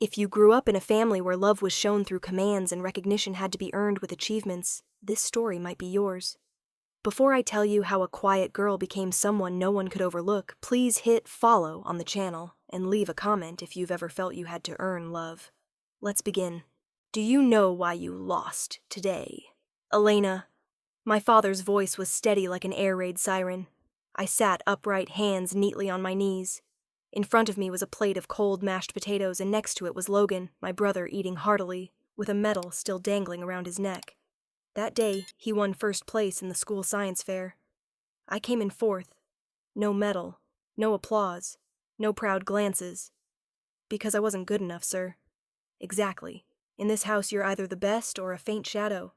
If you grew up in a family where love was shown through commands and recognition had to be earned with achievements, this story might be yours. Before I tell you how a quiet girl became someone no one could overlook, please hit follow on the channel and leave a comment if you've ever felt you had to earn love. Let's begin. Do you know why you lost today? Elena. My father's voice was steady like an air raid siren. I sat upright, hands neatly on my knees. In front of me was a plate of cold mashed potatoes, and next to it was Logan, my brother, eating heartily, with a medal still dangling around his neck. That day, he won first place in the school science fair. I came in fourth. No medal, no applause, no proud glances. Because I wasn't good enough, sir. Exactly. In this house, you're either the best or a faint shadow.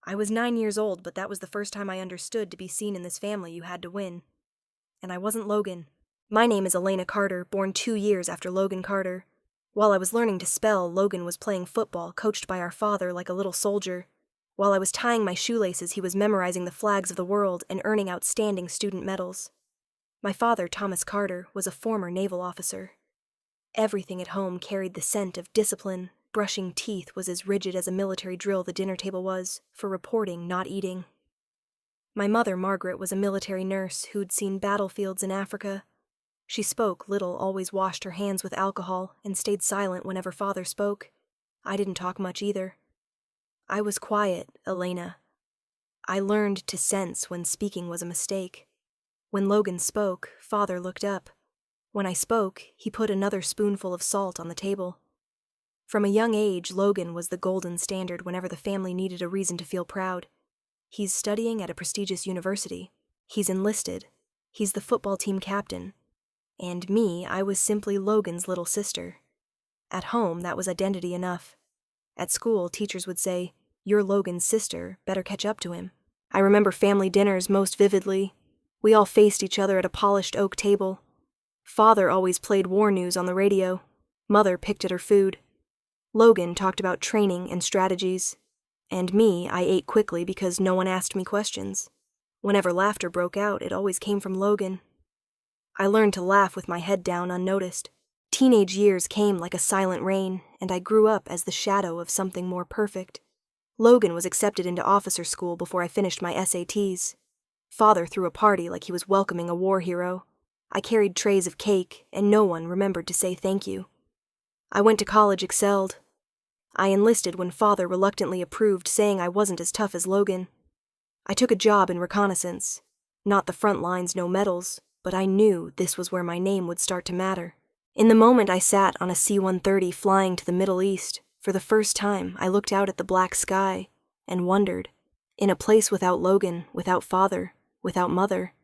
I was 9 years old, but that was the first time I understood to be seen in this family you had to win. And I wasn't Logan. My name is Elena Carter, born 2 years after Logan Carter. While I was learning to spell, Logan was playing football, coached by our father like a little soldier. While I was tying my shoelaces, he was memorizing the flags of the world and earning outstanding student medals. My father, Thomas Carter, was a former naval officer. Everything at home carried the scent of discipline. Brushing teeth was as rigid as a military drill the dinner table was, for reporting, not eating. My mother, Margaret, was a military nurse who'd seen battlefields in Africa. She spoke little, always washed her hands with alcohol, and stayed silent whenever father spoke. I didn't talk much either. I was quiet, Elena. I learned to sense when speaking was a mistake. When Logan spoke, father looked up. When I spoke, he put another spoonful of salt on the table. From a young age, Logan was the golden standard whenever the family needed a reason to feel proud. He's studying at a prestigious university. He's enlisted. He's the football team captain. And me, I was simply Logan's little sister. At home, that was identity enough. At school, teachers would say, "You're Logan's sister, better catch up to him." I remember family dinners most vividly. We all faced each other at a polished oak table. Father always played war news on the radio. Mother picked at her food. Logan talked about training and strategies. And me, I ate quickly because no one asked me questions. Whenever laughter broke out, it always came from Logan. I learned to laugh with my head down unnoticed. Teenage years came like a silent rain, and I grew up as the shadow of something more perfect. Logan was accepted into officer school before I finished my SATs. Father threw a party like he was welcoming a war hero. I carried trays of cake, and no one remembered to say thank you. I went to college, excelled. I enlisted when father reluctantly approved, saying I wasn't as tough as Logan. I took a job in reconnaissance. Not the front lines, no medals, but I knew this was where my name would start to matter. In the moment I sat on a C-130 flying to the Middle East, for the first time I looked out at the black sky and wondered, in a place without Logan, without father, without mother,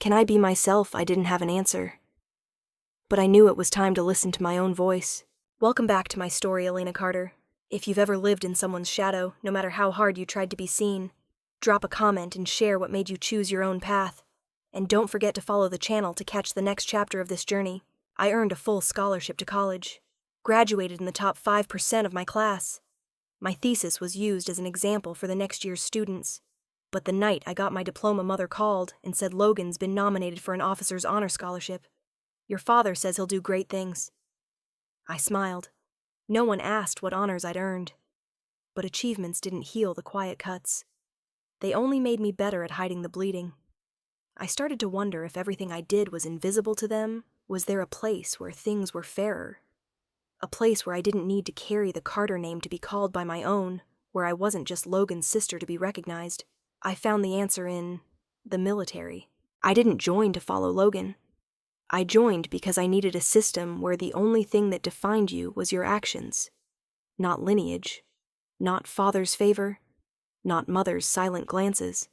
can I be myself? I didn't have an answer. But I knew it was time to listen to my own voice. Welcome back to my story, Elena Carter. If you've ever lived in someone's shadow, no matter how hard you tried to be seen, drop a comment and share what made you choose your own path. And don't forget to follow the channel to catch the next chapter of this journey. I earned a full scholarship to college. Graduated in the top 5% of my class. My thesis was used as an example for the next year's students. But the night I got my diploma, mother called and said Logan's been nominated for an officer's honor scholarship. Your father says he'll do great things. I smiled. No one asked what honors I'd earned. But achievements didn't heal the quiet cuts. They only made me better at hiding the bleeding. I started to wonder if everything I did was invisible to them. Was there a place where things were fairer? A place where I didn't need to carry the Carter name to be called by my own, where I wasn't just Logan's sister to be recognized. I found the answer in the military. I didn't join to follow Logan. I joined because I needed a system where the only thing that defined you was your actions. Not lineage. Not father's favor. Not mother's silent glances.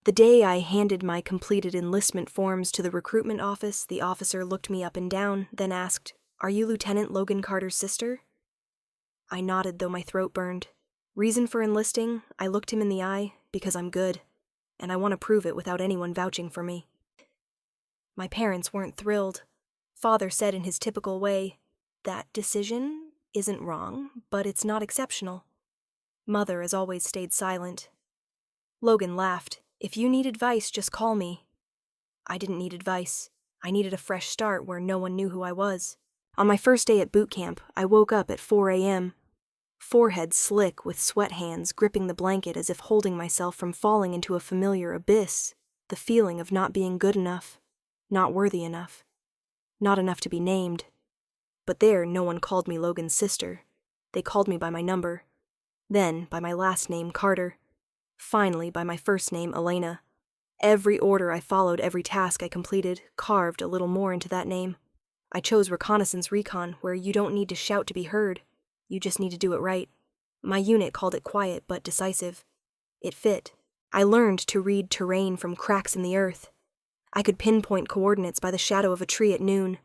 The day I handed my completed enlistment forms to the recruitment office, the officer looked me up and down, then asked, "Are you Lieutenant Logan Carter's sister?" I nodded, though my throat burned. Reason for enlisting? I looked him in the eye, because I'm good, and I want to prove it without anyone vouching for me. My parents weren't thrilled. Father said in his typical way, "That decision isn't wrong, but it's not exceptional." Mother has always stayed silent. Logan laughed. "If you need advice, just call me." I didn't need advice. I needed a fresh start where no one knew who I was. On my first day at boot camp, I woke up at 4 a.m., forehead slick with sweat hands gripping the blanket as if holding myself from falling into a familiar abyss, the feeling of not being good enough, not worthy enough, not enough to be named. But there, no one called me Logan's sister. They called me by my number, then by my last name, Carter, finally by my first name, Elena. Every order I followed, every task I completed, carved a little more into that name. I chose reconnaissance recon, where you don't need to shout to be heard. You just need to do it right. My unit called it quiet but decisive. It fit. I learned to read terrain from cracks in the earth. I could pinpoint coordinates by the shadow of a tree at noon.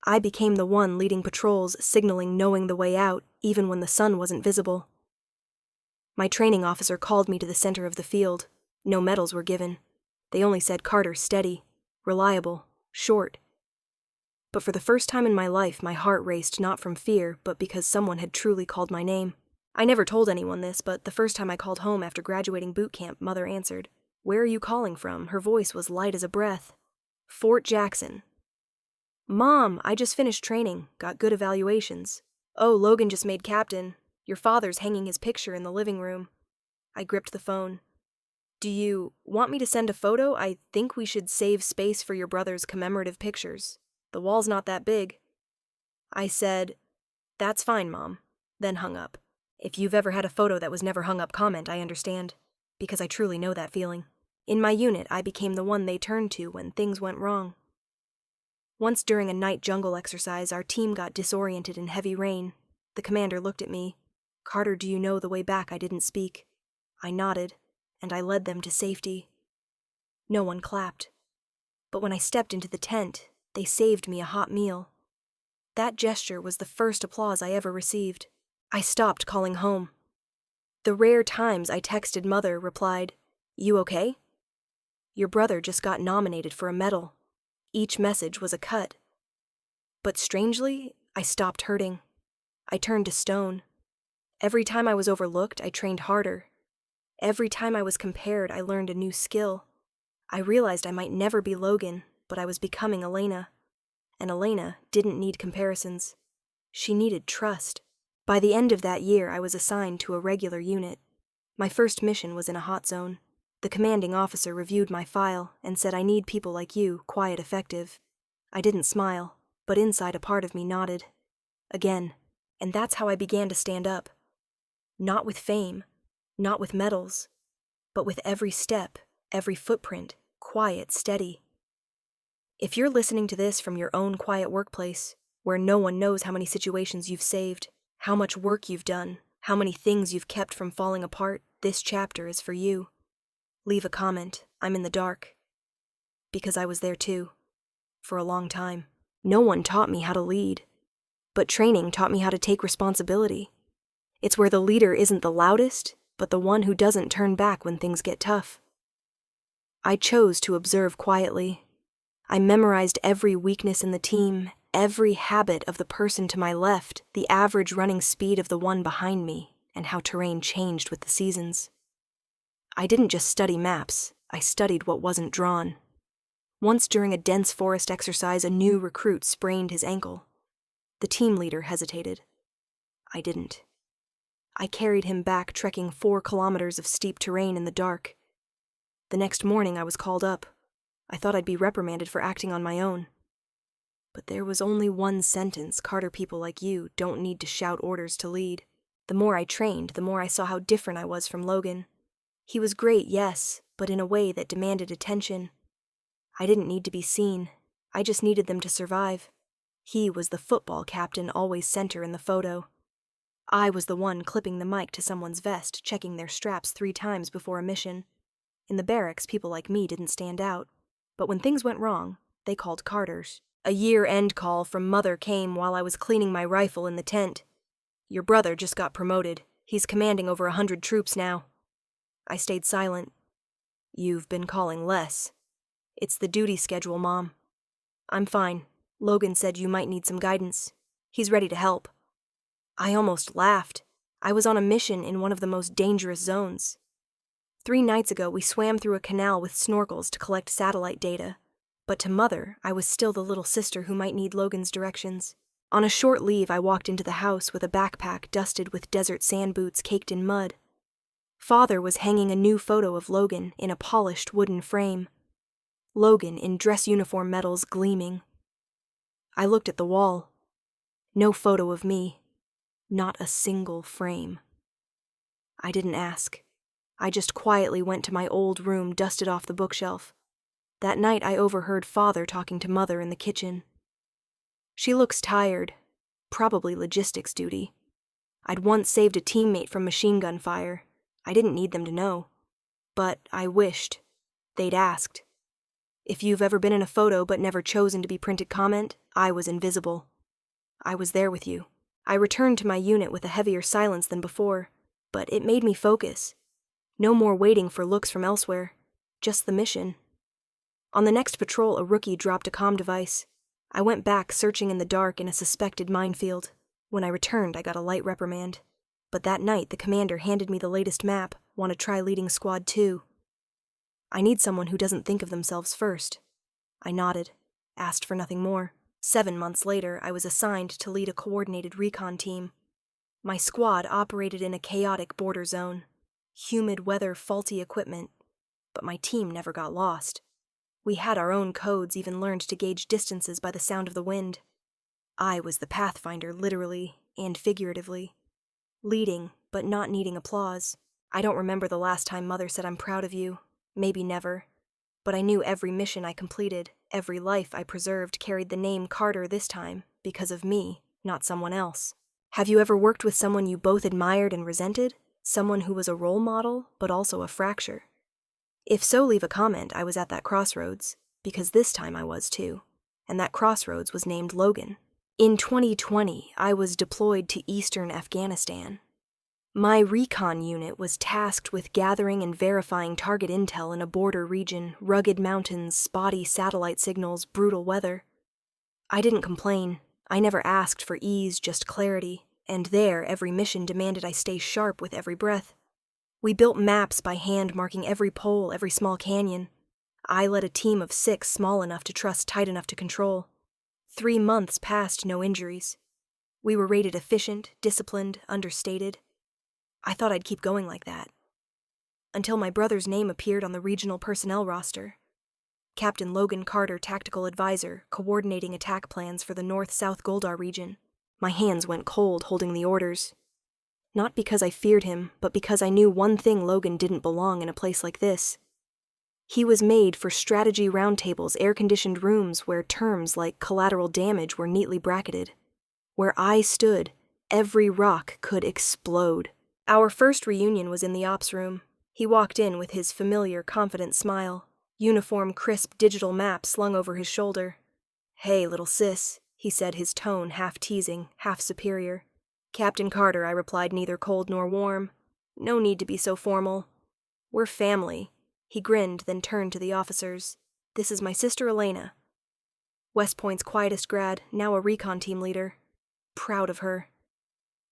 I became the one leading patrols, signaling knowing the way out, even when the sun wasn't visible. My training officer called me to the center of the field. No medals were given. They only said Carter steady, reliable, short. But for the first time in my life, my heart raced not from fear, but because someone had truly called my name. I never told anyone this, but the first time I called home after graduating boot camp, Mother answered. "Where are you calling from?" Her voice was light as a breath. "Fort Jackson." "Mom, I just finished training, got good evaluations. Oh, Logan just made captain. Your father's hanging his picture in the living room." I gripped the phone. "Do you want me to send a photo? I think we should save space for your brother's commemorative pictures. The wall's not that big." I said, "That's fine, Mom," then hung up. If you've ever had a photo that was never hung up, comment, I understand, because I truly know that feeling. In my unit, I became the one they turned to when things went wrong. Once during a night jungle exercise, our team got disoriented in heavy rain. The commander looked at me. "Carter, do you know the way back?" I didn't speak. I nodded, and I led them to safety. No one clapped. But when I stepped into the tent, they saved me a hot meal. That gesture was the first applause I ever received. I stopped calling home. The rare times I texted Mother replied, "You okay?" "Your brother just got nominated for a medal." Each message was a cut. But strangely, I stopped hurting. I turned to stone. Every time I was overlooked, I trained harder. Every time I was compared, I learned a new skill. I realized I might never be Logan, but I was becoming Elena. And Elena didn't need comparisons. She needed trust. By the end of that year, I was assigned to a regular unit. My first mission was in a hot zone. The commanding officer reviewed my file and said, "I need people like you, quiet, effective." I didn't smile, but inside a part of me nodded. Again. And that's how I began to stand up. Not with fame, not with medals, but with every step, every footprint, quiet, steady. If you're listening to this from your own quiet workplace, where no one knows how many situations you've saved, how much work you've done, how many things you've kept from falling apart, this chapter is for you. Leave a comment. I'm in the dark. Because I was there too. For a long time. No one taught me how to lead. But training taught me how to take responsibility. It's where the leader isn't the loudest, but the one who doesn't turn back when things get tough. I chose to observe quietly. I memorized every weakness in the team, every habit of the person to my left, the average running speed of the one behind me, and how terrain changed with the seasons. I didn't just study maps, I studied what wasn't drawn. Once during a dense forest exercise, a new recruit sprained his ankle. The team leader hesitated. I didn't. I carried him back, trekking 4 kilometers of steep terrain in the dark. The next morning I was called up. I thought I'd be reprimanded for acting on my own. But there was only one sentence: "Carter, people like you don't need to shout orders to lead." The more I trained, the more I saw how different I was from Logan. He was great, yes, but in a way that demanded attention. I didn't need to be seen. I just needed them to survive. He was the football captain, always center in the photo. I was the one clipping the mic to someone's vest, checking their straps 3 times before a mission. In the barracks, people like me didn't stand out. But when things went wrong, they called Carters. A year-end call from Mother came while I was cleaning my rifle in the tent. "Your brother just got promoted. He's commanding over 100 troops now." I stayed silent. "You've been calling less." "It's the duty schedule, Mom." "I'm fine. Logan said you might need some guidance. He's ready to help." I almost laughed. I was on a mission in one of the most dangerous zones. 3 nights ago, we swam through a canal with snorkels to collect satellite data. But to Mother, I was still the little sister who might need Logan's directions. On a short leave, I walked into the house with a backpack dusted with desert sand boots caked in mud. Father was hanging a new photo of Logan in a polished wooden frame. Logan in dress uniform medals gleaming. I looked at the wall. No photo of me. Not a single frame. I didn't ask. I just quietly went to my old room, dusted off the bookshelf. That night I overheard Father talking to Mother in the kitchen. She looks tired, probably logistics duty. I'd once saved a teammate from machine gun fire. I didn't need them to know. But I wished they'd asked. If you've ever been in a photo but never chosen to be printed comment, I was invisible. I was there with you. I returned to my unit with a heavier silence than before, but it made me focus. No more waiting for looks from elsewhere, just the mission. On the next patrol, a rookie dropped a comm device. I went back, searching in the dark in a suspected minefield. When I returned, I got a light reprimand. But that night, the commander handed me the latest map. Want to try leading Squad 2? I need someone who doesn't think of themselves first. I nodded, asked for nothing more. 7 months later, I was assigned to lead a coordinated recon team. My squad operated in a chaotic border zone. Humid weather, faulty equipment. But my team never got lost. We had our own codes, even learned to gauge distances by the sound of the wind. I was the pathfinder, literally and figuratively. Leading, but not needing applause. I don't remember the last time Mother said I'm proud of you. Maybe never. But I knew every mission I completed, every life I preserved carried the name Carter this time, because of me, not someone else. Have you ever worked with someone you both admired and resented? Someone who was a role model, but also a fracture? If so, leave a comment. I was at that crossroads, because this time I was too. And that crossroads was named Logan. In 2020, I was deployed to eastern Afghanistan. My recon unit was tasked with gathering and verifying target intel in a border region, rugged mountains, spotty satellite signals, brutal weather. I didn't complain. I never asked for ease, just clarity. And there, every mission demanded I stay sharp with every breath. We built maps by hand, marking every pole, every small canyon. I led a team of 6, small enough to trust, tight enough to control. 3 months passed, no injuries. We were rated efficient, disciplined, understated. I thought I'd keep going like that. Until my brother's name appeared on the regional personnel roster. Captain Logan Carter, tactical advisor, coordinating attack plans for the North-South Goldar region. My hands went cold holding the orders. Not because I feared him, but because I knew one thing: Logan didn't belong in a place like this. He was made for strategy roundtables, air-conditioned rooms where terms like collateral damage were neatly bracketed. Where I stood, every rock could explode. Our first reunion was in the ops room. He walked in with his familiar, confident smile, uniform, crisp digital map slung over his shoulder. "Hey, little sis," he said, his tone half teasing, half superior. "Captain Carter," I replied, neither cold nor warm. "No need to be so formal. We're family." He grinned, then turned to the officers. "This is my sister Elena. West Point's quietest grad, now a recon team leader. Proud of her."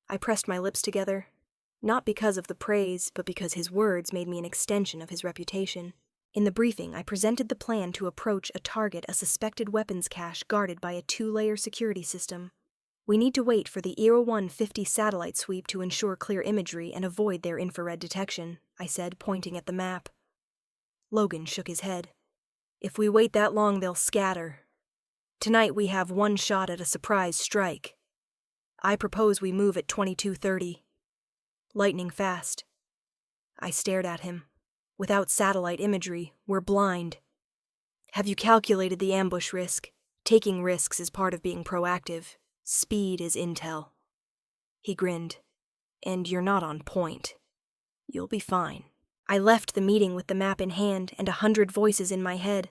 I pressed my lips together. Not because of the praise, but because his words made me an extension of his reputation. In the briefing, I presented the plan to approach a target, a suspected weapons cache guarded by a 2-layer security system. We need to wait for the ERA 150 satellite sweep to ensure clear imagery and avoid their infrared detection, I said, pointing at the map. Logan shook his head. "If we wait that long, they'll scatter. Tonight we have one shot at a surprise strike. I propose we move at 22:30. Lightning fast." I stared at him. "Without satellite imagery, we're blind." "Have you calculated the ambush risk? Taking risks is part of being proactive. Speed is intel." He grinned. "And you're not on point. You'll be fine." I left the meeting with the map in hand and 100 voices in my head.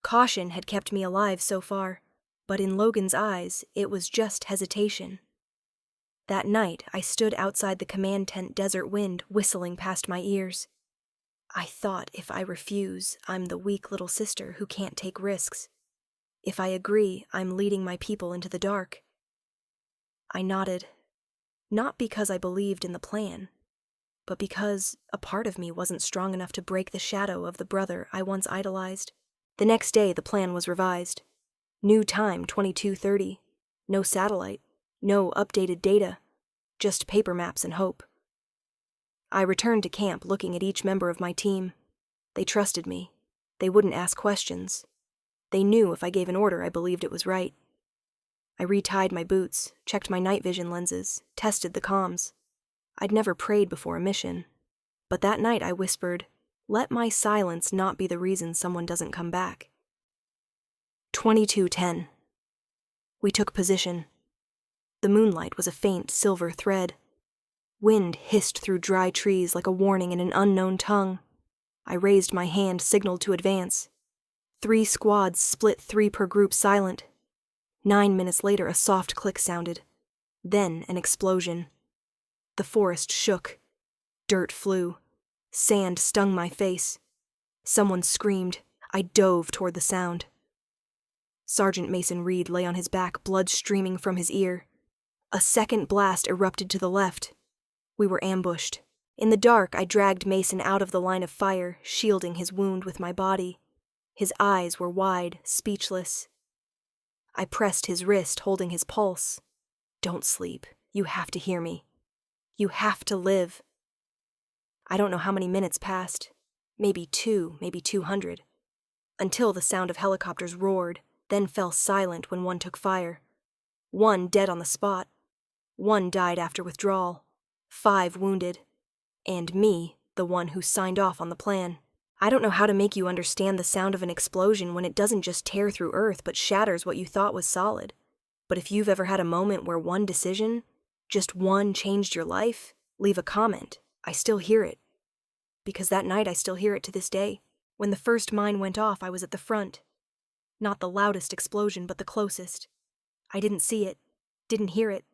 Caution had kept me alive so far, but in Logan's eyes, it was just hesitation. That night, I stood outside the command tent, desert wind whistling past my ears. I thought, if I refuse, I'm the weak little sister who can't take risks. If I agree, I'm leading my people into the dark. I nodded, not because I believed in the plan, but because a part of me wasn't strong enough to break the shadow of the brother I once idolized. The next day, the plan was revised. New time, 22:30. No satellite, no updated data, just paper maps and hope. I returned to camp looking at each member of my team. They trusted me. They wouldn't ask questions. They knew if I gave an order, I believed it was right. I retied my boots, checked my night vision lenses, tested the comms. I'd never prayed before a mission. But that night I whispered, "Let my silence not be the reason someone doesn't come back." 22:10. We took position. The moonlight was a faint silver thread. Wind hissed through dry trees like a warning in an unknown tongue. I raised my hand, signaled to advance. 3 squads split 3 per group silent. 9 minutes later, a soft click sounded. Then an explosion. The forest shook. Dirt flew. Sand stung my face. Someone screamed. I dove toward the sound. Sergeant Mason Reed lay on his back, blood streaming from his ear. A second blast erupted to the left. We were ambushed. In the dark, I dragged Mason out of the line of fire, shielding his wound with my body. His eyes were wide, speechless. I pressed his wrist, holding his pulse. "Don't sleep. You have to hear me. You have to live." I don't know how many minutes passed. Maybe 2, maybe 200. Until the sound of helicopters roared, then fell silent when one took fire. 1 dead on the spot. 1 died after withdrawal. 5 wounded. And me, the one who signed off on the plan. I don't know how to make you understand the sound of an explosion when it doesn't just tear through earth but shatters what you thought was solid. But if you've ever had a moment where one decision, just one, changed your life, leave a comment. I still hear it. Because that night I still hear it to this day. When the first mine went off, I was at the front. Not the loudest explosion, but the closest. I didn't see it, didn't hear it.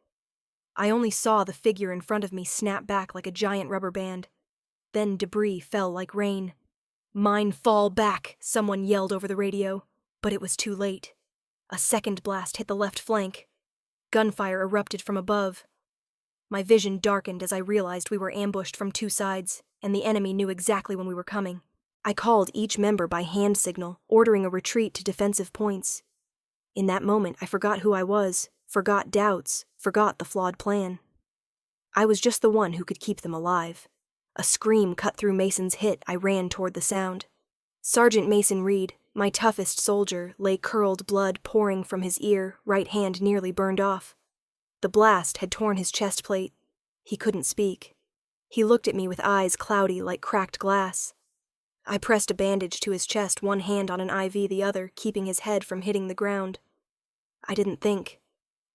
I only saw the figure in front of me snap back like a giant rubber band. Then debris fell like rain. "Mine fall back," someone yelled over the radio. But it was too late. A second blast hit the left flank. Gunfire erupted from above. My vision darkened as I realized we were ambushed from 2 sides, and the enemy knew exactly when we were coming. I called each member by hand signal, ordering a retreat to defensive points. In that moment, I forgot who I was, forgot doubts, forgot the flawed plan. I was just the one who could keep them alive. A scream cut through Mason's hit. I ran toward the sound. Sergeant Mason Reed, my toughest soldier, lay curled blood pouring from his ear, right hand nearly burned off. The blast had torn his chest plate. He couldn't speak. He looked at me with eyes cloudy like cracked glass. I pressed a bandage to his chest, one hand on an IV, the other, keeping his head from hitting the ground. I didn't think.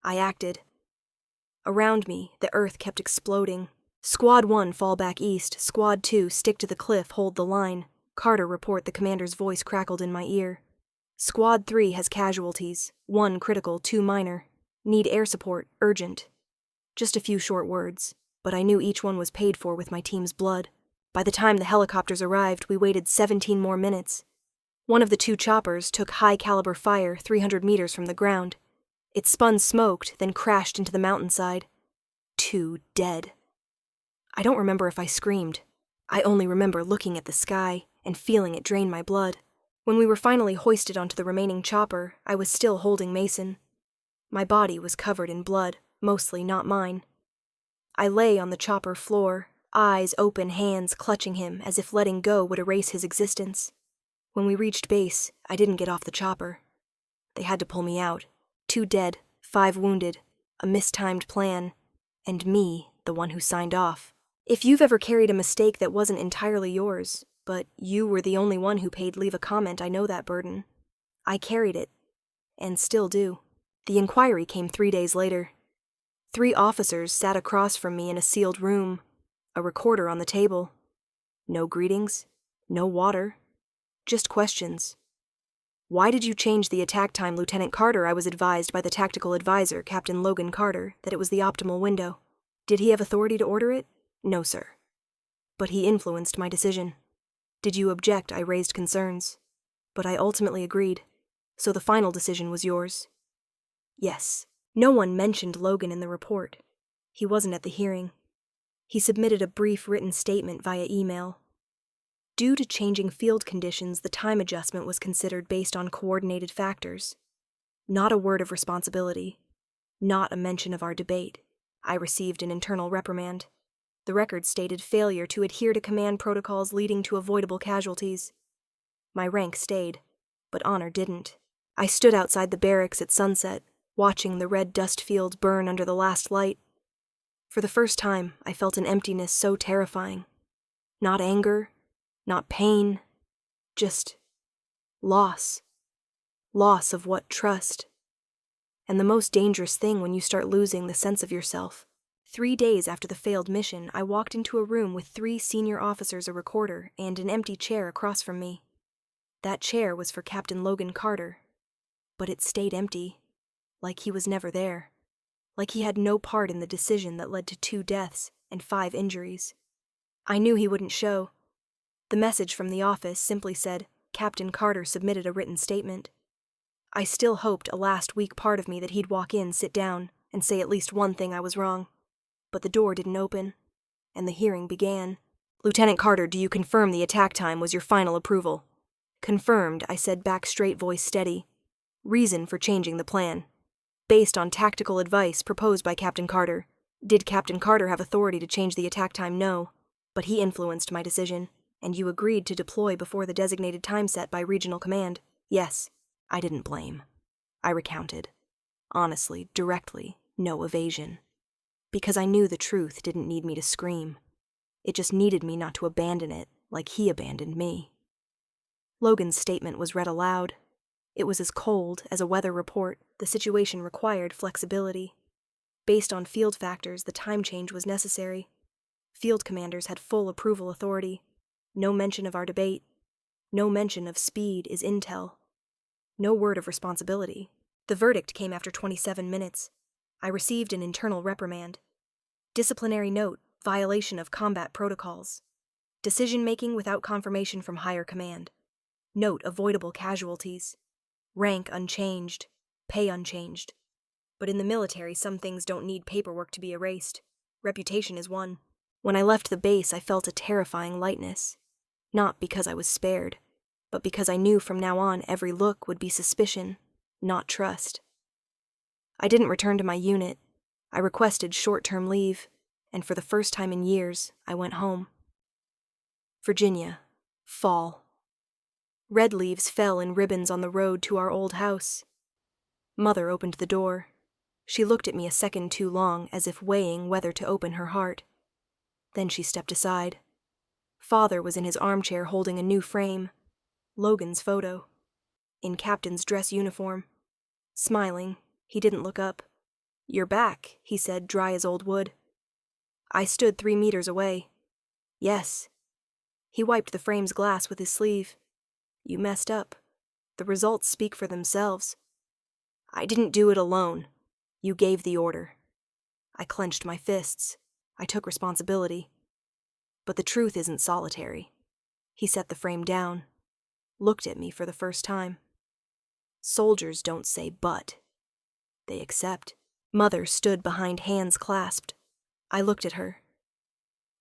I acted. Around me, the earth kept exploding. Squad 1 fall back east, Squad 2 stick to the cliff, hold the line. Carter report, the commander's voice crackled in my ear. Squad 3 has casualties, 1 critical, 2 minor. Need air support, urgent. Just a few short words, but I knew each one was paid for with my team's blood. By the time the helicopters arrived, we waited 17 more minutes. One of the 2 choppers took high-caliber fire 300 meters from the ground. It spun smoked, then crashed into the mountainside. 2 dead. I don't remember if I screamed. I only remember looking at the sky and feeling it drain my blood. When we were finally hoisted onto the remaining chopper, I was still holding Mason. My body was covered in blood, mostly not mine. I lay on the chopper floor, eyes open, hands clutching him as if letting go would erase his existence. When we reached base, I didn't get off the chopper. They had to pull me out. 2 dead, 5 wounded, a mistimed plan, and me, the one who signed off. If you've ever carried a mistake that wasn't entirely yours, but you were the only one who paid leave a comment, I know that burden. I carried it, and still do. The inquiry came 3 days later. 3 officers sat across from me in a sealed room, a recorder on the table. No greetings, no water, just questions. "Why did you change the attack time, Lieutenant Carter?" I was advised by the tactical advisor, Captain Logan Carter, that it was the optimal window. Did he have authority to order it? No, sir. But he influenced my decision. Did you object? I raised concerns. But I ultimately agreed. So the final decision was yours. Yes. No one mentioned Logan in the report. He wasn't at the hearing. He submitted a brief written statement via email. Due to changing field conditions, the time adjustment was considered based on coordinated factors. Not a word of responsibility. Not a mention of our debate. I received an internal reprimand. The record stated failure to adhere to command protocols leading to avoidable casualties. My rank stayed, but honor didn't. I stood outside the barracks at sunset, watching the red dust fields burn under the last light. For the first time, I felt an emptiness so terrifying. Not anger, not pain, just loss. Loss of what? Trust. And the most dangerous thing when you start losing the sense of yourself. 3 days after the failed mission, I walked into a room with 3 senior officers, a recorder, and an empty chair across from me. That chair was for Captain Logan Carter, but it stayed empty, like he was never there, like he had no part in the decision that led to 2 deaths and 5 injuries. I knew he wouldn't show. The message from the office simply said, Captain Carter submitted a written statement. I still hoped a last weak part of me that he'd walk in, sit down, and say at least one thing I was wrong. But the door didn't open, and the hearing began. Lieutenant Carter, do you confirm the attack time was your final approval? Confirmed, I said back, straight, voice steady. Reason for changing the plan. Based on tactical advice proposed by Captain Carter. Did Captain Carter have authority to change the attack time? No. But he influenced my decision, and you agreed to deploy before the designated time set by regional command. Yes. I didn't blame. I recounted. Honestly, directly, no evasion. Because I knew the truth didn't need me to scream. It just needed me not to abandon it like he abandoned me. Logan's statement was read aloud. It was as cold as a weather report. The situation required flexibility. Based on field factors, the time change was necessary. Field commanders had full approval authority. No mention of our debate. No mention of speed is intel. No word of responsibility. The verdict came after 27 minutes. I received an internal reprimand. Disciplinary note, violation of combat protocols. Decision-making without confirmation from higher command. Note, avoidable casualties. Rank unchanged. Pay unchanged. But in the military, some things don't need paperwork to be erased. Reputation is one. When I left the base, I felt a terrifying lightness. Not because I was spared, but because I knew from now on every look would be suspicion, not trust. I didn't return to my unit. I requested short-term leave, and for the first time in years, I went home. Virginia, fall. Red leaves fell in ribbons on the road to our old house. Mother opened the door. She looked at me a second too long, as if weighing whether to open her heart. Then she stepped aside. Father was in his armchair holding a new frame. Logan's photo. In captain's dress uniform. Smiling, he didn't look up. You're back, he said, dry as old wood. I stood 3 meters away. Yes. He wiped the frame's glass with his sleeve. You messed up. The results speak for themselves. I didn't do it alone. You gave the order. I clenched my fists. I took responsibility. But the truth isn't solitary. He set the frame down. Looked at me for the first time. Soldiers don't say but. They accept. Mother stood behind, hands clasped. I looked at her.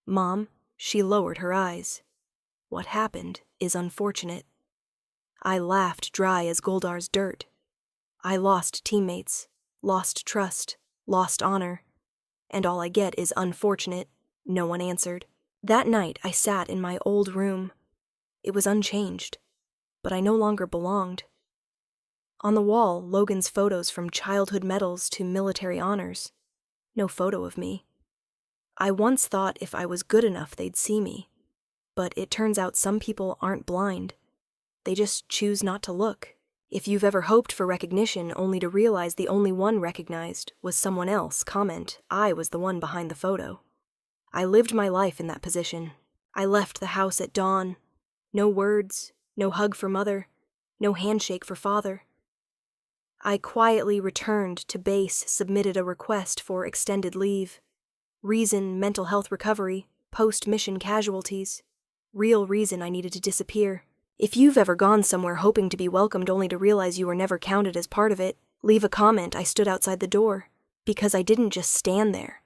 Mom, she lowered her eyes. What happened is unfortunate. I laughed, dry as Goldar's dirt. I lost teammates, lost trust, lost honor, and all I get is unfortunate. No one answered. That night I sat in my old room. It was unchanged, but I no longer belonged. On the wall, Logan's photos from childhood medals to military honors. No photo of me. I once thought if I was good enough they'd see me, but it turns out some people aren't blind. They just choose not to look. If you've ever hoped for recognition only to realize the only one recognized was someone else, comment, I was the one behind the photo. I lived my life in that position. I left the house at dawn. No words, no hug for mother, no handshake for father. I quietly returned to base, submitted a request for extended leave. Reason, mental health recovery, post-mission casualties. Real reason I needed to disappear. If you've ever gone somewhere hoping to be welcomed only to realize you were never counted as part of it, leave a comment. I stood outside the door. Because I didn't just stand there.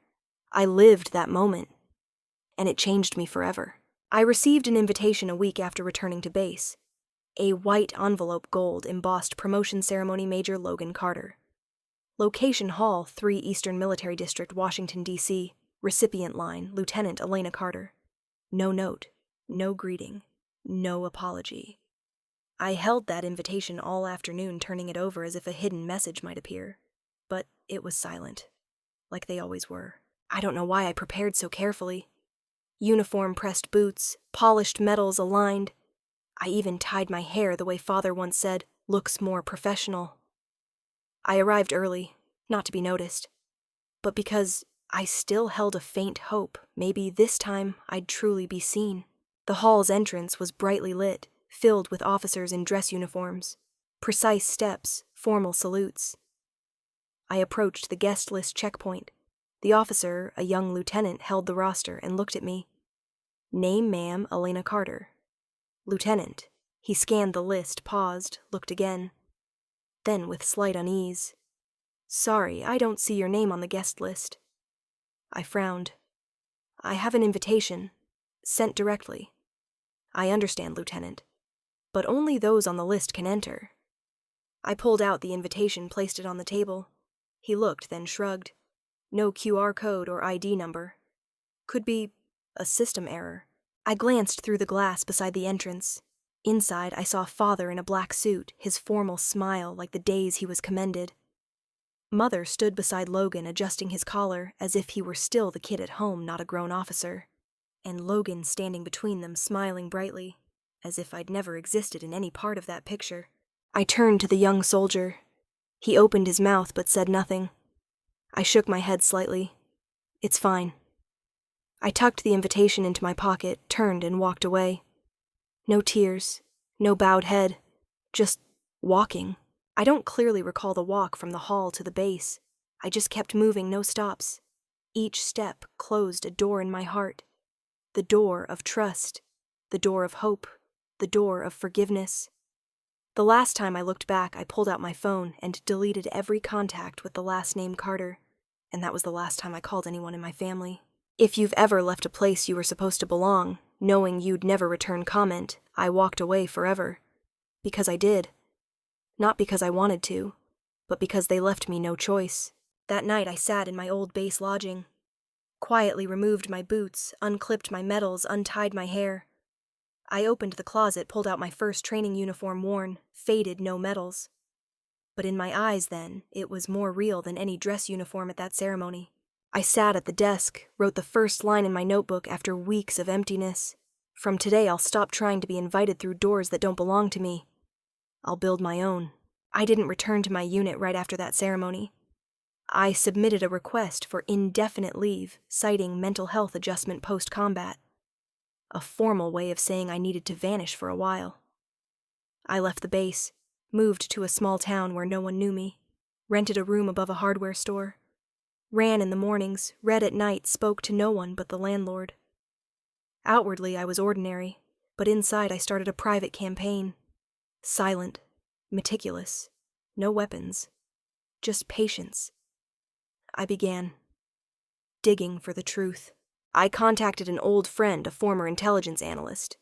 I lived that moment. And it changed me forever. I received an invitation a week after returning to base. A white envelope, gold, embossed promotion ceremony, Major Logan Carter. Location Hall, 3 Eastern Military District, Washington, D.C. Recipient line, Lieutenant Elena Carter. No note, no greeting, no apology. I held that invitation all afternoon, turning it over as if a hidden message might appear. But it was silent, like they always were. I don't know why I prepared so carefully. Uniform-pressed boots, polished metals aligned. I even tied my hair the way Father once said, looks more professional. I arrived early, not to be noticed, but because I still held a faint hope maybe this time I'd truly be seen. The hall's entrance was brightly lit, filled with officers in dress uniforms. Precise steps, formal salutes. I approached the guest list checkpoint. The officer, a young lieutenant, held the roster and looked at me. Name, ma'am, Elena Carter. Lieutenant. He scanned the list, paused, looked again. Then, with slight unease, Sorry, I don't see your name on the guest list. I frowned. I have an invitation, sent directly. I understand, Lieutenant, but only those on the list can enter. I pulled out the invitation, placed it on the table. He looked, then shrugged. No QR code or ID number. Could be a system error. I glanced through the glass beside the entrance. Inside, I saw Father in a black suit, his formal smile like the days he was commended. Mother stood beside Logan, adjusting his collar as if he were still the kid at home, not a grown officer. And Logan standing between them, smiling brightly, as if I'd never existed in any part of that picture. I turned to the young soldier. He opened his mouth but said nothing. I shook my head slightly. It's fine. I tucked the invitation into my pocket, turned and walked away. No tears, no bowed head, just walking. I don't clearly recall the walk from the hall to the base. I just kept moving, no stops. Each step closed a door in my heart. The door of trust, the door of hope, the door of forgiveness. The last time I looked back, I pulled out my phone and deleted every contact with the last name Carter, and that was the last time I called anyone in my family. If you've ever left a place you were supposed to belong, knowing you'd never return comment, I walked away forever. Because I did. Not because I wanted to, but because they left me no choice. That night I sat in my old base lodging, quietly removed my boots, unclipped my medals, untied my hair. I opened the closet, pulled out my first training uniform worn, faded, no medals. But in my eyes then, it was more real than any dress uniform at that ceremony. I sat at the desk, wrote the first line in my notebook after weeks of emptiness. From today I'll stop trying to be invited through doors that don't belong to me. I'll build my own. I didn't return to my unit right after that ceremony. I submitted a request for indefinite leave, citing mental health adjustment post-combat. A formal way of saying I needed to vanish for a while. I left the base, moved to a small town where no one knew me, rented a room above a hardware store, ran in the mornings, read at night, spoke to no one but the landlord. Outwardly I was ordinary, but inside I started a private campaign. Silent, meticulous, no weapons, just patience. I began digging for the truth. I contacted an old friend, a former intelligence analyst.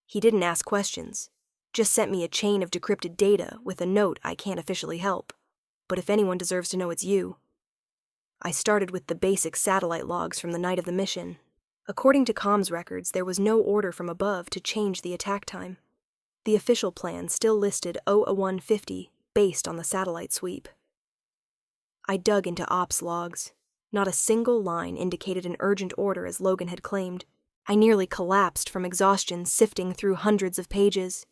He didn't ask questions, just sent me a chain of decrypted data with a note I can't officially help. But if anyone deserves to know, it's you. I started with the basic satellite logs from the night of the mission. According to comms records, there was no order from above to change the attack time. The official plan still listed 00150 based on the satellite sweep. I dug into ops logs. Not a single line indicated an urgent order as Logan had claimed. I nearly collapsed from exhaustion sifting through hundreds of pages.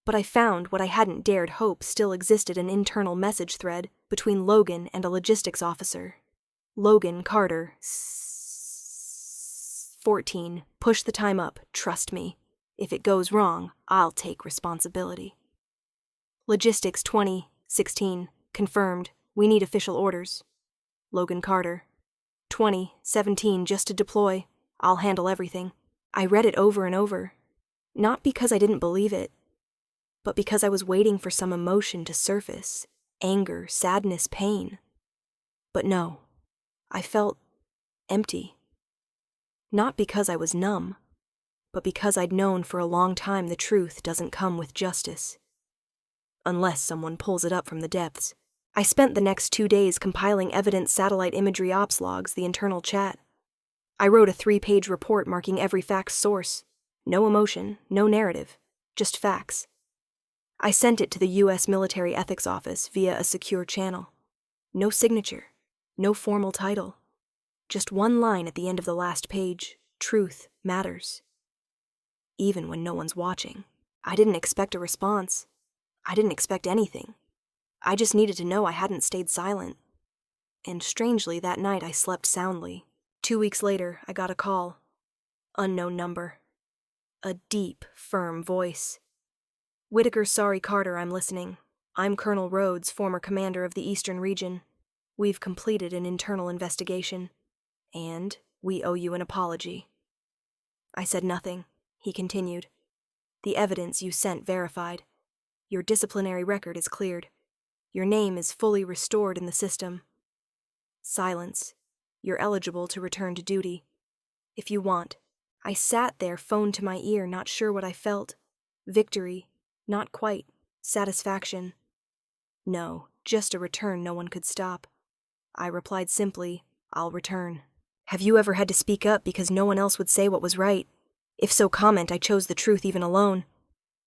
But I found what I hadn't dared hope still existed, an internal message thread between Logan and a logistics officer. Logan Carter, 14. Push the time up, trust me. If it goes wrong, I'll take responsibility. Logistics 20, 16. Confirmed. We need official orders. Logan Carter, 20, 17. Just to deploy. I'll handle everything. I read it over and over. Not because I didn't believe it, but because I was waiting for some emotion to surface. Anger, sadness, pain. But no. I felt empty. Not because I was numb, but because I'd known for a long time the truth doesn't come with justice. Unless someone pulls it up from the depths. I spent the next 2 days compiling evidence satellite imagery ops logs, the internal chat. I wrote a 3-page report marking every fact's source. No emotion, no narrative, just facts. I sent it to the U.S. Military Ethics Office via a secure channel. No signature, no formal title. Just one line at the end of the last page: truth matters. Even when no one's watching. I didn't expect a response. I didn't expect anything. I just needed to know I hadn't stayed silent. And strangely, that night I slept soundly. 2 weeks later, I got a call. Unknown number. A deep, firm voice. Whitaker, sorry Carter, I'm listening. I'm Colonel Rhodes, former commander of the Eastern Region. We've completed an internal investigation. And we owe you an apology. I said nothing. He continued. The evidence you sent verified. Your disciplinary record is cleared. Your name is fully restored in the system. Silence. You're eligible to return to duty. If you want. I sat there, phone to my ear, not sure what I felt. Victory. Not quite. Satisfaction. No, just a return no one could stop. I replied simply, I'll return. Have you ever had to speak up because no one else would say what was right? If so, comment, I chose the truth even alone.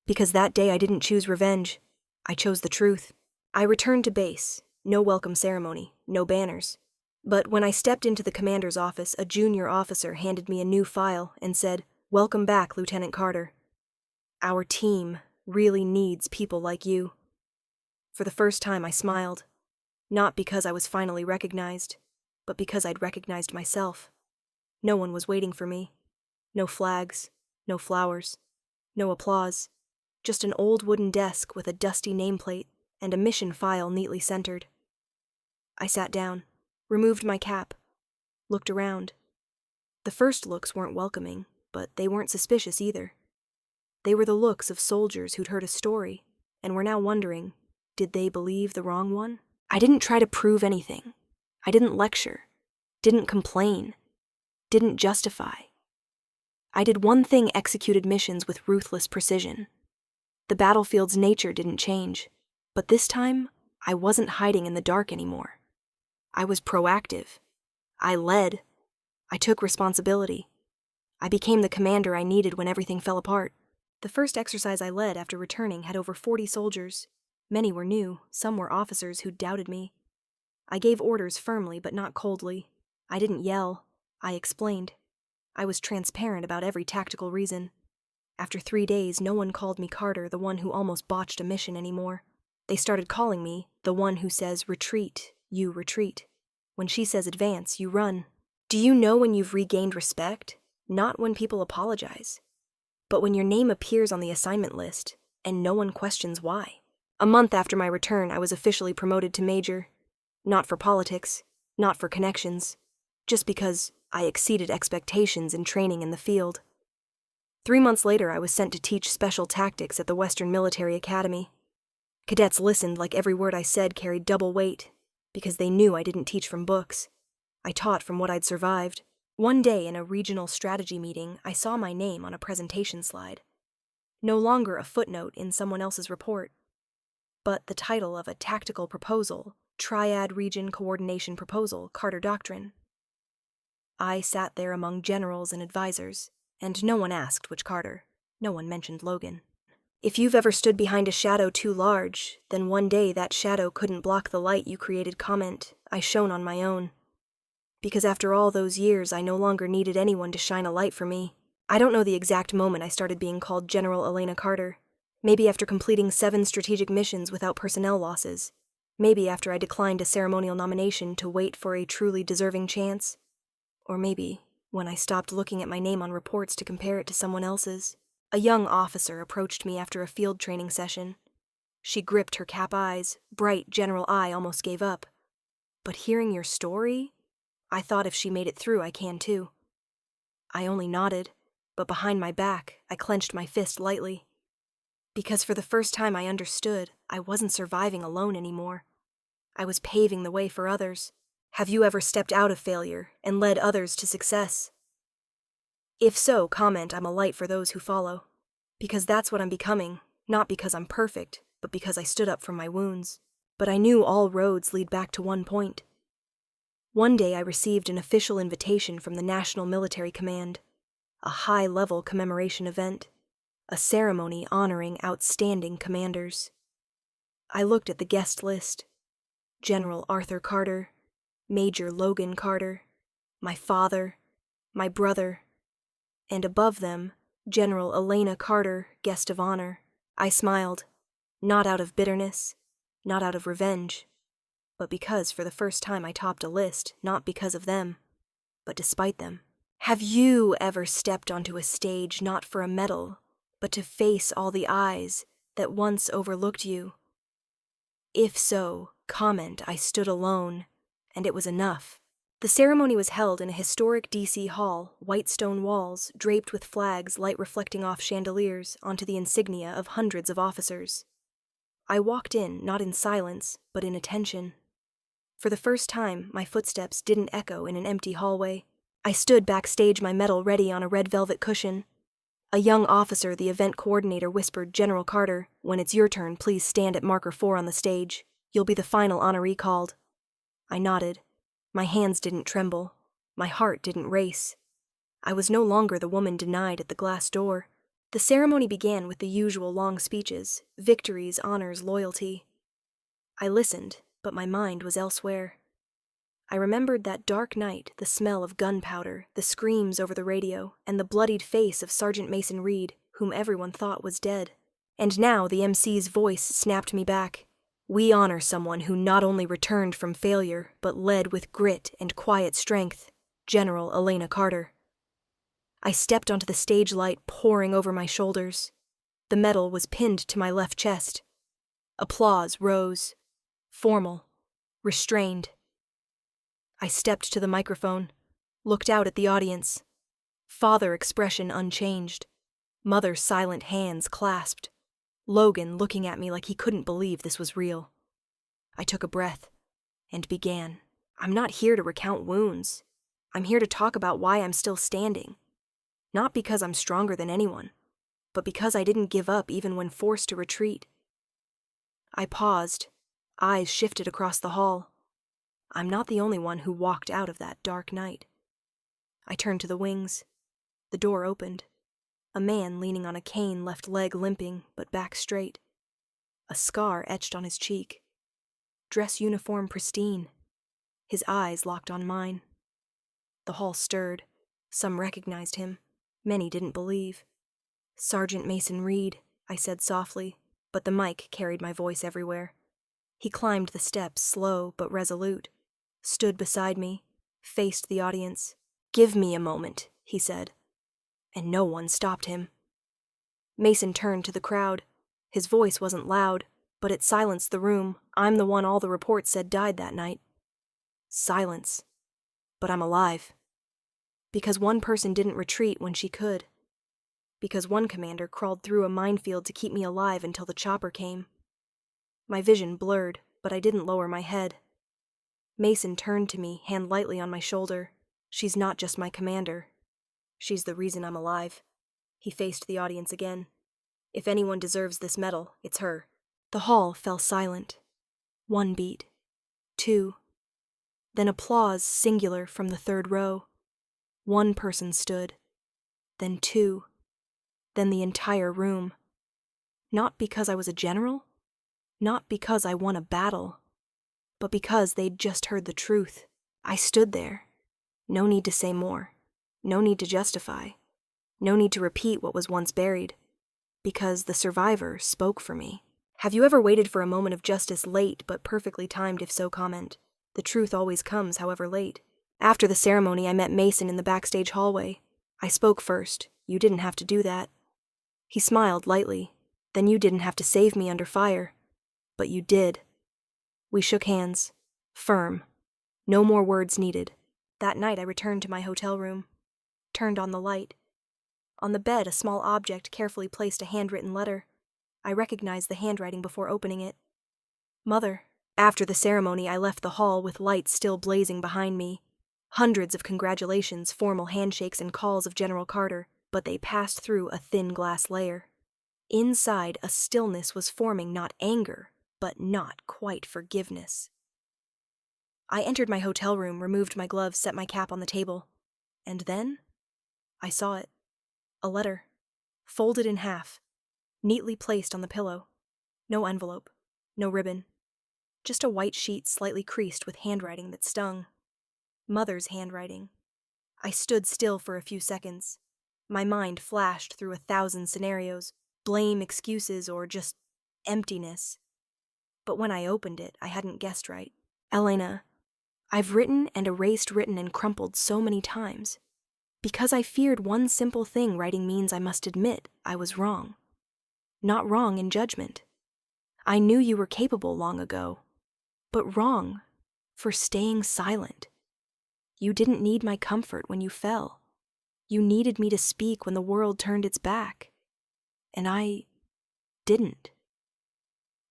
Because that day I didn't choose revenge. I chose the truth. I returned to base. No welcome ceremony, no banners. But when I stepped into the commander's office, a junior officer handed me a new file and said, Welcome back, Lieutenant Carter. Our team really needs people like you. For the first time I smiled. Not because I was finally recognized, but because I'd recognized myself. No one was waiting for me. No flags, no flowers, no applause. Just an old wooden desk with a dusty nameplate and a mission file neatly centered. I sat down, removed my cap, looked around. The first looks weren't welcoming, but they weren't suspicious either. They were the looks of soldiers who'd heard a story and were now wondering, did they believe the wrong one? I didn't try to prove anything. I didn't lecture, didn't complain, didn't justify. I did one thing, executed missions with ruthless precision. The battlefield's nature didn't change, but this time, I wasn't hiding in the dark anymore. I was proactive. I led. I took responsibility. I became the commander I needed when everything fell apart. The first exercise I led after returning had over 40 soldiers. Many were new, some were officers who doubted me. I gave orders firmly but not coldly. I didn't yell. I explained. I was transparent about every tactical reason. After 3 days, no one called me Carter, the one who almost botched a mission, anymore. They started calling me the one who says, retreat, you retreat. When she says advance, you run. Do you know when you've regained respect? Not when people apologize, but when your name appears on the assignment list and no one questions why. A month after my return, I was officially promoted to major. Not for politics, not for connections, just because I exceeded expectations in training in the field. 3 months later, I was sent to teach special tactics at the Western Military Academy. Cadets listened like every word I said carried double weight, because they knew I didn't teach from books. I taught from what I'd survived. One day in a regional strategy meeting, I saw my name on a presentation slide. No longer a footnote in someone else's report, but the title of a tactical proposal, Triad Region Coordination Proposal, Carter Doctrine. I sat there among generals and advisors, and no one asked which Carter. No one mentioned Logan. If you've ever stood behind a shadow too large, then one day that shadow couldn't block the light you created. Comment, I shone on my own. Because after all those years, I no longer needed anyone to shine a light for me. I don't know the exact moment I started being called General Elena Carter. Maybe after completing 7 strategic missions without personnel losses. Maybe after I declined a ceremonial nomination to wait for a truly deserving chance. Or maybe when I stopped looking at my name on reports to compare it to someone else's. A young officer approached me after a field training session. She gripped her cap eyes, bright general eye almost gave up. But hearing your story, I thought if she made it through, I can too. I only nodded, but behind my back, I clenched my fist lightly. Because for the first time I understood, I wasn't surviving alone anymore. I was paving the way for others. Have you ever stepped out of failure and led others to success? If so, comment, I'm a light for those who follow. Because that's what I'm becoming, not because I'm perfect, but because I stood up from my wounds. but I knew all roads lead back to one point. One day I received an official invitation from the National Military Command, a high-level commemoration event, a ceremony honoring outstanding commanders. I looked at the guest list: General Arthur Carter, Major Logan Carter, my father, my brother, and above them, General Elena Carter, guest of honor. I smiled, not out of bitterness, not out of revenge, but because for the first time I topped a list, not because of them, but despite them. Have you ever stepped onto a stage not for a medal, but to face all the eyes that once overlooked you? If so, comment I stood alone, and it was enough. The ceremony was held in a historic D.C. hall, white stone walls draped with flags, light reflecting off chandeliers onto the insignia of hundreds of officers. I walked in, not in silence, but in attention. For the first time, my footsteps didn't echo in an empty hallway. I stood backstage, my medal ready on a red velvet cushion. A young officer, the event coordinator, whispered, "General Carter, when it's your turn, please stand at marker 4 on the stage. You'll be the final honoree called." I nodded. My hands didn't tremble. My heart didn't race. I was no longer the woman denied at the glass door. The ceremony began with the usual long speeches: victories, honors, loyalty. I listened, but my mind was elsewhere. I remembered that dark night, the smell of gunpowder, the screams over the radio, and the bloodied face of Sergeant Mason Reed, whom everyone thought was dead. And now the MC's voice snapped me back. We honor someone who not only returned from failure, but led with grit and quiet strength, General Elena Carter. I stepped onto the stage, light pouring over my shoulders. The medal was pinned to my left chest. Applause rose. Formal. Restrained. I stepped to the microphone, looked out at the audience. Father expression unchanged. Mother's silent hands clasped. Logan looking at me like he couldn't believe this was real. I took a breath and began. I'm not here to recount wounds. I'm here to talk about why I'm still standing. Not because I'm stronger than anyone, but because I didn't give up even when forced to retreat. I paused. Eyes shifted across the hall. I'm not the only one who walked out of that dark night. I turned to the wings. The door opened. A man leaning on a cane, left leg limping, but back straight. A scar etched on his cheek. Dress uniform pristine. His eyes locked on mine. The hall stirred. Some recognized him. Many didn't believe. "Sergeant Mason Reed," I said softly, but the mic carried my voice everywhere. He climbed the steps, slow but resolute, stood beside me, faced the audience. "Give me a moment," he said. And no one stopped him. Mason turned to the crowd. His voice wasn't loud, but it silenced the room. I'm the one all the reports said died that night. Silence. But I'm alive. Because one person didn't retreat when she could. Because one commander crawled through a minefield to keep me alive until the chopper came. My vision blurred, but I didn't lower my head. Mason turned to me, hand lightly on my shoulder. "She's not just my commander. She's the reason I'm alive." He faced the audience again. "If anyone deserves this medal, it's her." The hall fell silent. 1 beat. 2. Then applause singular from the 3rd row. 1 person stood. Then 2. Then the entire room. Not because I was a general. Not because I won a battle. But because they'd just heard the truth. I stood there. No need to say more. No need to justify. No need to repeat what was once buried. Because the survivor spoke for me. Have you ever waited for a moment of justice, late but perfectly timed if so comment? The truth always comes, however late. After the ceremony, I met Mason in the backstage hallway. I spoke first. "You didn't have to do that." He smiled lightly. "Then you didn't have to save me under fire." "But you did." We shook hands. Firm. No more words needed. That night I returned to my hotel room. Turned on the light. On the bed, a small object carefully placed a handwritten letter. I recognized the handwriting before opening it. "Mother." After the ceremony, I left the hall with lights still blazing behind me. Hundreds of congratulations, formal handshakes, and calls of General Carter, but they passed through a thin glass layer. Inside, a stillness was forming, not anger, but not quite forgiveness. I entered my hotel room, removed my gloves, set my cap on the table. And then I saw it. A letter, folded in half, neatly placed on the pillow. No envelope, no ribbon. Just a white sheet slightly creased with handwriting that stung. Mother's handwriting. I stood still for a few seconds. My mind flashed through 1,000 scenarios, blame, excuses, or just emptiness. But when I opened it, I hadn't guessed right. Elena, I've written and erased, written and crumpled so many times. Because I feared one simple thing writing means I must admit I was wrong. Not wrong in judgment. I knew you were capable long ago, but wrong for staying silent. You didn't need my comfort when you fell. You needed me to speak when the world turned its back. And I didn't.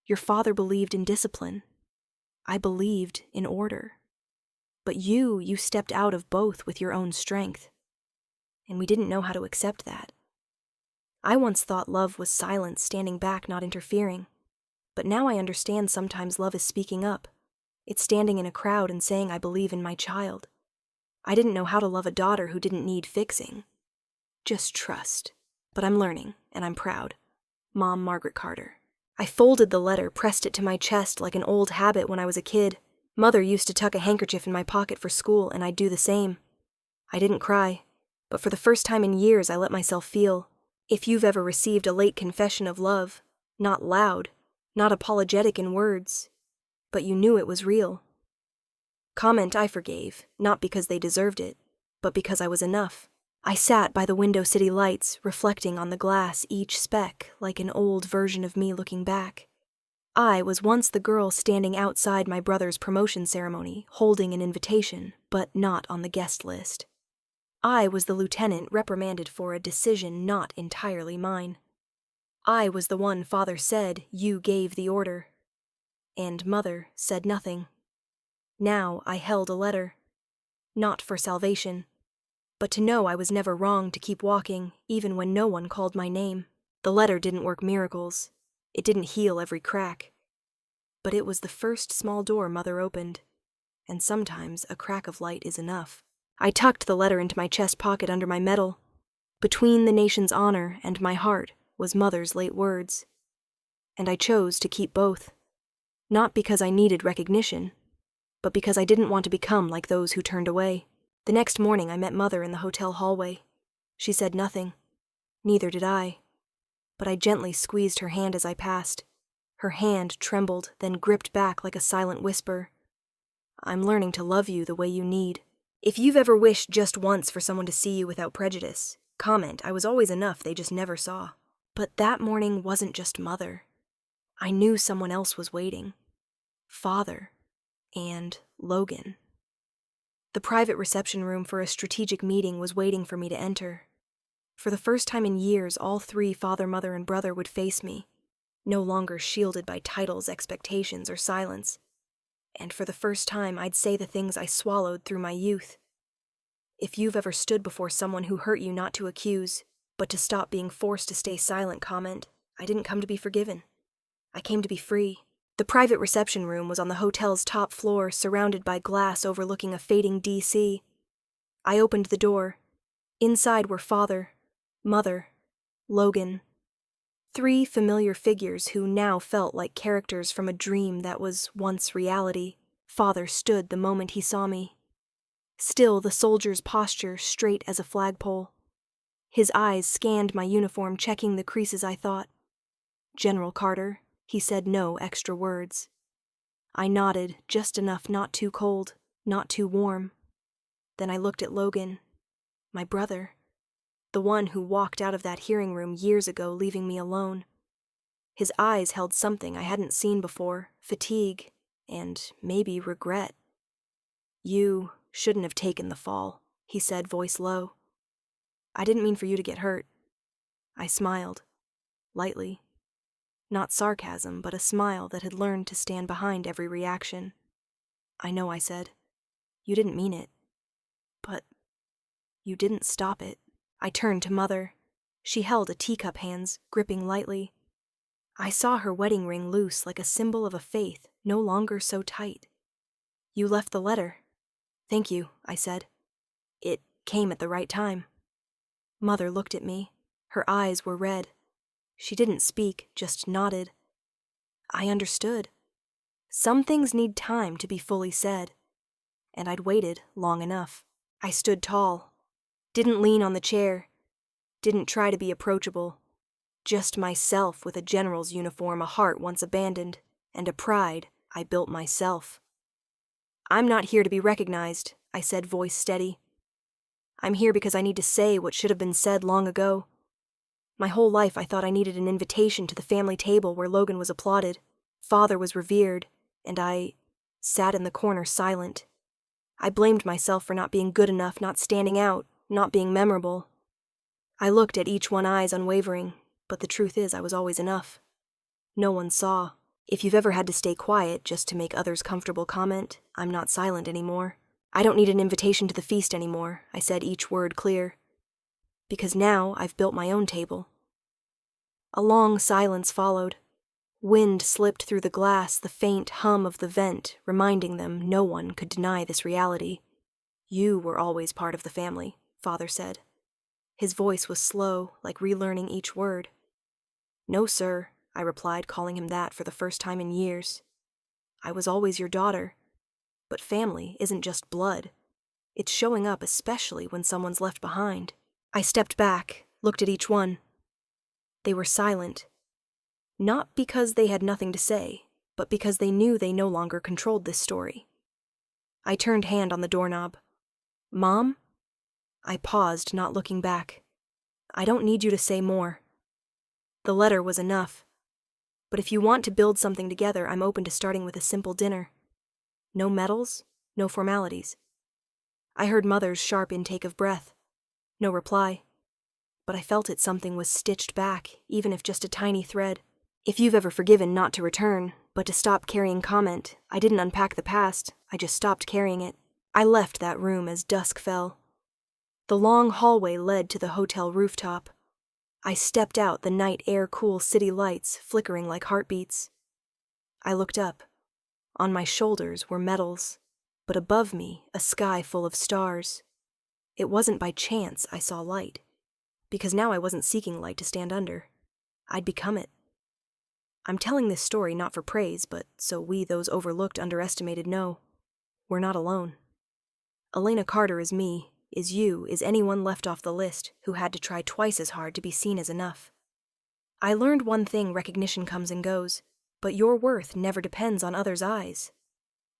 Your father believed in discipline. I believed in order. But you stepped out of both with your own strength. And we didn't know how to accept that. I once thought love was silence, standing back, not interfering. But now I understand sometimes love is speaking up. It's standing in a crowd and saying I believe in my child. I didn't know how to love a daughter who didn't need fixing. Just trust. But I'm learning, and I'm proud. Mom, Margaret Carter. I folded the letter, pressed it to my chest like an old habit when I was a kid. Mother used to tuck a handkerchief in my pocket for school, and I'd do the same. I didn't cry, but for the first time in years I let myself feel. If you've ever received a late confession of love, not loud, not apologetic in words, but you knew it was real. Comment I forgave, not because they deserved it, but because I was enough. I sat by the window city lights, reflecting on the glass, each speck like an old version of me looking back. I was once the girl standing outside my brother's promotion ceremony, holding an invitation, but not on the guest list. I was the lieutenant reprimanded for a decision not entirely mine. I was the one father said, "You gave the order." And mother said nothing. Now I held a letter. Not for salvation, but to know I was never wrong to keep walking, even when no one called my name. The letter didn't work miracles. It didn't heal every crack. But it was the first small door Mother opened, and sometimes a crack of light is enough. I tucked the letter into my chest pocket under my medal. Between the nation's honor and my heart was Mother's late words. And I chose to keep both. Not because I needed recognition, but because I didn't want to become like those who turned away. The next morning I met Mother in the hotel hallway. She said nothing. Neither did I. But I gently squeezed her hand as I passed. Her hand trembled, then gripped back like a silent whisper. I'm learning to love you the way you need. If you've ever wished just once for someone to see you without prejudice, comment, I was always enough, they just never saw. But that morning wasn't just Mother. I knew someone else was waiting. Father. And Logan. The private reception room for a strategic meeting was waiting for me to enter. For the first time in years, all three, father, mother, and brother, would face me, no longer shielded by titles, expectations, or silence. And for the first time, I'd say the things I swallowed through my youth. If you've ever stood before someone who hurt you, not to accuse, but to stop being forced to stay silent, comment, I didn't come to be forgiven. I came to be free. The private reception room was on the hotel's top floor, surrounded by glass overlooking a fading D.C. I opened the door. Inside were Father, Mother, Logan. Three familiar figures who now felt like characters from a dream that was once reality. Father stood the moment he saw me. Still, the soldier's posture straight as a flagpole. His eyes scanned my uniform, checking the creases, I thought. General Carter. He said no extra words. I nodded, just enough not too cold, not too warm. Then I looked at Logan, my brother, the one who walked out of that hearing room years ago, leaving me alone. His eyes held something I hadn't seen before, fatigue, and maybe regret. You shouldn't have taken the fall, he said, voice low. I didn't mean for you to get hurt. I smiled, lightly. Not sarcasm, but a smile that had learned to stand behind every reaction. I know, I said. You didn't mean it. But you didn't stop it. I turned to Mother. She held a teacup hands, gripping lightly. I saw her wedding ring loose like a symbol of a faith no longer so tight. You left the letter. Thank you, I said. It came at the right time. Mother looked at me. Her eyes were red. She didn't speak, just nodded. I understood. Some things need time to be fully said. And I'd waited long enough. I stood tall. Didn't lean on the chair. Didn't try to be approachable. Just myself with a general's uniform, a heart once abandoned, and a pride I built myself. I'm not here to be recognized, I said, voice steady. I'm here because I need to say what should have been said long ago. My whole life I thought I needed an invitation to the family table where Logan was applauded, Father was revered, and I sat in the corner silent. I blamed myself for not being good enough, not standing out, not being memorable. I looked at each one, eyes unwavering, but the truth is I was always enough. No one saw. If you've ever had to stay quiet just to make others comfortable, comment, I'm not silent anymore. I don't need an invitation to the feast anymore, I said, each word clear. Because now I've built my own table. A long silence followed. Wind slipped through the glass, the faint hum of the vent, reminding them no one could deny this reality. You were always part of the family, Father said. His voice was slow, like relearning each word. No, sir, I replied, calling him that for the first time in years. I was always your daughter. But family isn't just blood. It's showing up especially when someone's left behind. I stepped back, looked at each one. They were silent. Not because they had nothing to say, but because they knew they no longer controlled this story. I turned hand on the doorknob. Mom? I paused, not looking back. I don't need you to say more. The letter was enough. But if you want to build something together, I'm open to starting with a simple dinner. No medals, no formalities. I heard Mother's sharp intake of breath. No reply. But I felt it, something was stitched back, even if just a tiny thread. If you've ever forgiven not to return, but to stop carrying comment, I didn't unpack the past, I just stopped carrying it. I left that room as dusk fell. The long hallway led to the hotel rooftop. I stepped out, the night air cool city lights flickering like heartbeats. I looked up. On my shoulders were medals, but above me a sky full of stars. It wasn't by chance I saw light, because now I wasn't seeking light to stand under. I'd become it. I'm telling this story not for praise, but so we, those overlooked, underestimated, know we're not alone. Elena Carter is me, is you, is anyone left off the list who had to try twice as hard to be seen as enough. I learned one thing: recognition comes and goes, but your worth never depends on others' eyes.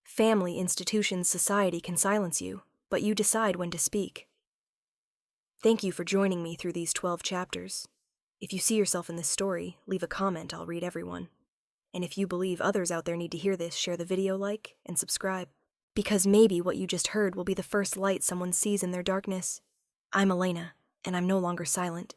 Family, institutions, society can silence you, but you decide when to speak. Thank you for joining me through these 12 chapters. If you see yourself in this story, leave a comment, I'll read everyone. And if you believe others out there need to hear this, share the video, like, and subscribe. Because maybe what you just heard will be the first light someone sees in their darkness. I'm Elena, and I'm no longer silent.